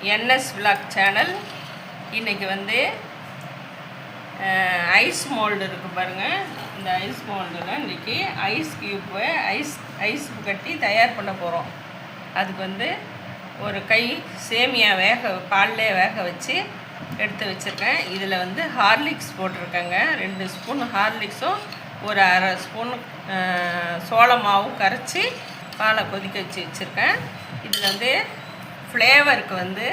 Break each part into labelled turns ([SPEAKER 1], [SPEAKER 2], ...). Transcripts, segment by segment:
[SPEAKER 1] NS vlog channel. இன்றைக்கி வந்து ice mould இருக்குது பாருங்கள். இந்த ஐஸ் மோல்டில் இன்றைக்கி ஐஸ் க்யூப்பை ஐஸ் கட்டி தயார் பண்ண போகிறோம். அதுக்கு வந்து ஒரு கை சேமியா பால்லே வேக வச்சு எடுத்து வச்சுருக்கேன். இதில் வந்து ஹார்லிக்ஸ் போட்டிருக்கேங்க. 2 ஸ்பூன் ஹார்லிக்ஸும் ஒரு அரை ஸ்பூன் சோள மாவும் கரைச்சி பாலை கொதிக்க வச்சு வச்சுருக்கேன். இதில் வந்து ஃப்ளேவருக்கு வந்து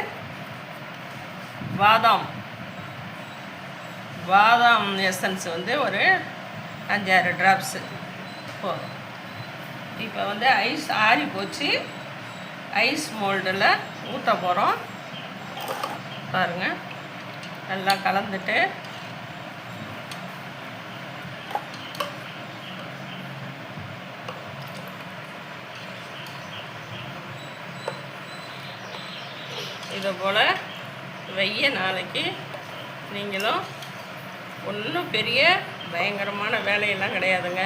[SPEAKER 1] பாதாம் எசன்ஸ் வந்து ஒரு 5-6 ட்ராப்ஸு போதும். இப்போ வந்து ஐஸ் ஆறி போச்சு. ஐஸ் மோல்டில் ஊற்ற போகிறோம். பாருங்கள், நல்லா கலந்துட்டு இதை போல் வெய்ய நாளைக்கு நீங்களும் ஒன்றும் பெரிய பயங்கரமான வேலையெல்லாம் கிடையாதுங்க.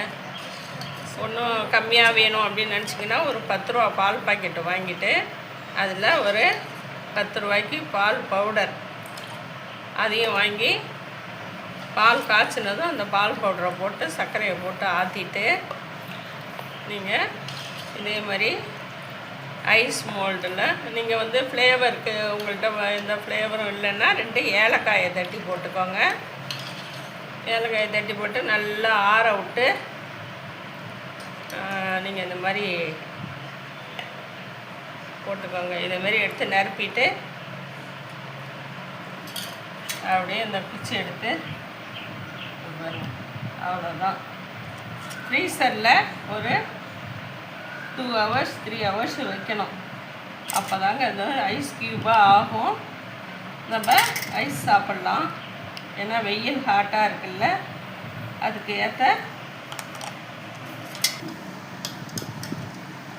[SPEAKER 1] ஒன்றும் கம்மியாக வேணும் அப்படின்னு நினச்சிங்கன்னா ஒரு 10 ரூபா பால் பாக்கெட்டு வாங்கிட்டு அதில் ஒரு 10 ரூபாய்க்கு பால் பவுடர் அதையும் வாங்கி பால் காய்ச்சினதும் அந்த பால் பவுடரை போட்டு சர்க்கரையை போட்டு ஆற்றிட்டு நீங்கள் இதே மாதிரி ஐஸ் மோல்டில் நீங்கள் வந்து ஃப்ளேவருக்கு உங்கள்கிட்ட எந்த ஃப்ளேவரும் இல்லைன்னா 2 ஏலக்காயை தட்டி போட்டுக்கோங்க. ஏலக்காயை தட்டி போட்டு நல்லா ஆற விட்டு நீங்கள் இந்த மாதிரி போட்டுக்கோங்க. இதேமாரி எடுத்து நிரப்பிட்டு அப்படியே இந்த பிச்சு எடுத்து அவ்வளோதான். ஃப்ரீசரில் ஒரு 2 ஹவர்ஸ் 3 ஹவர்ஸ் வைக்கணும். அப்போ தாங்க அது ஐஸ் க்யூபாக ஆகும். நம்ம ஐஸ் சாப்பிட்லாம். ஏன்னா வெயில் ஹாட்டாக இருக்குல்ல, அதுக்கு ஏற்ற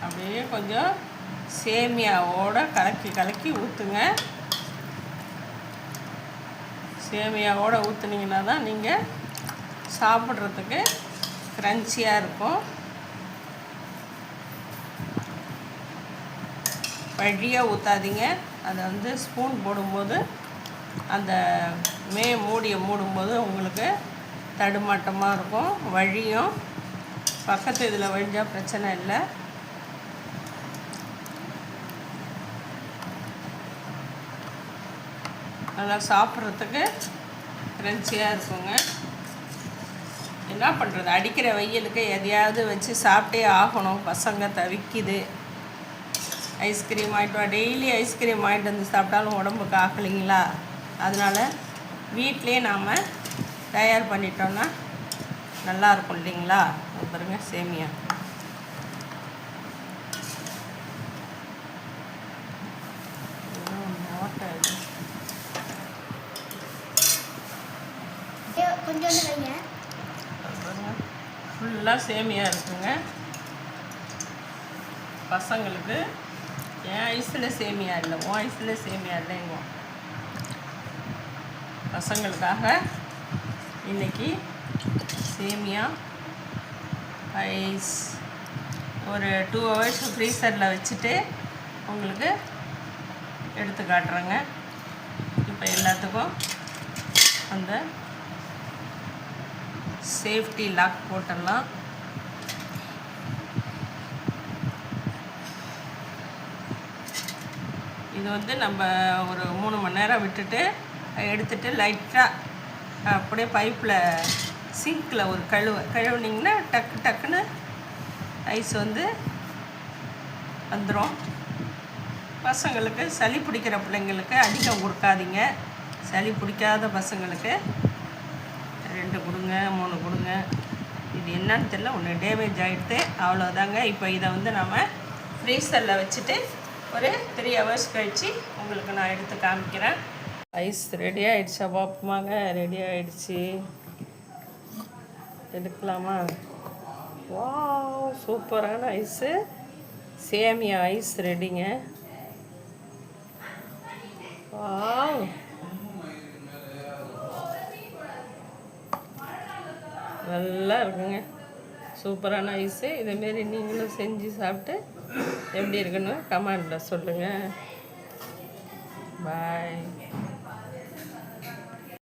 [SPEAKER 1] அப்படியே கொஞ்சம் சேமியாவோட கலக்கி ஊற்றுங்க. சேமியாவோட ஊற்றுனீங்கன்னா தான் நீங்கள் சாப்பிட்றதுக்கு க்ரன்ச்சியாக இருக்கும். வழியாக ஊற்றாதீங்க. அதை வந்து ஸ்பூன் போடும்போது அந்த மூடியை மூடும்போது உங்களுக்கு தடுமாட்டமாக இருக்கும். வழியும் பக்கத்து இதில் வழிஞ்சால் பிரச்சனை இல்லை. நல்லா சாப்பிட்றதுக்கு க்ரன்ச்சியாக இருக்குங்க. என்ன பண்ணுறது, அடிக்கிற வெயிலுக்கு எதையாவது வச்சு சாப்பிட்டே ஆகணும். பசங்க தவிக்குது. ஐஸ்கிரீம் ஆகிட்டு டெய்லி ஐஸ்கிரீம் ஆகிட்டு வந்து சாப்பிட்டாலும் உடம்புக்கு ஆகலைங்களா? அதனால் வீட்டிலே நாம் தயார் பண்ணிட்டோன்னா நல்லாயிருக்கும் இல்லைங்களா? பாருங்க, சேமியா ஃபுல்லாக சேமியா இருக்குங்க. பசங்களுக்கு என் ஐஸில் சேமியா இல்லை, உன் ஐஸில் சேமியா இல்லைங்க. பசங்களுக்காக இன்றைக்கி சேமியா ஐஸ் ஒரு 2 ஹவர்ஸ் ஃப்ரீசரில் வச்சுட்டு உங்களுக்கு எடுத்து காட்டுறேங்க. இப்போ எல்லாத்துக்கும் அந்த சேஃப்டி லாக் போட்டுடலாம். இது வந்து நம்ம ஒரு 3 மணி நேரம் விட்டுட்டு எடுத்துகிட்டு லைட்டாக அப்படியே பைப்பில் சிங்கில் ஒரு கழுவுனிங்கன்னா டக்குன்னு ஐஸ் வந்து வந்துடும். பசங்களுக்கு சளி பிடிக்கிற பிள்ளைங்களுக்கு அதிகம் கொடுக்காதீங்க. சளி பிடிக்காத பசங்களுக்கு 2 கொடுங்க, 3 கொடுங்க. இது என்னன்னு தெரியல, ஒன்று டேமேஜ் ஆகிடுது, அவ்வளோதாங்க. இப்போ இதை வந்து நம்ம ஃப்ரீசரில் வச்சுட்டு ஒரு 3 ஹவர்ஸ் கழித்து உங்களுக்கு நான் எடுத்து காமிக்கிறேன். ஐஸ் ரெடி ஆகிடுச்சா பார்ப்போமாங்க. ரெடி ஆகிடுச்சு, எடுக்கலாமா? வாவ், சூப்பரான ஐஸு சேமியா ஐஸ் ரெடிங்க. வாவ், நல்லா இருக்குங்க. சூப்பரான ஐஸு. இதேமாரி நீங்களும் செஞ்சு சாப்பிட்டு எப்படி இருக்குன்னு கமெண்டில் சொல்லுங்கள். பாய்.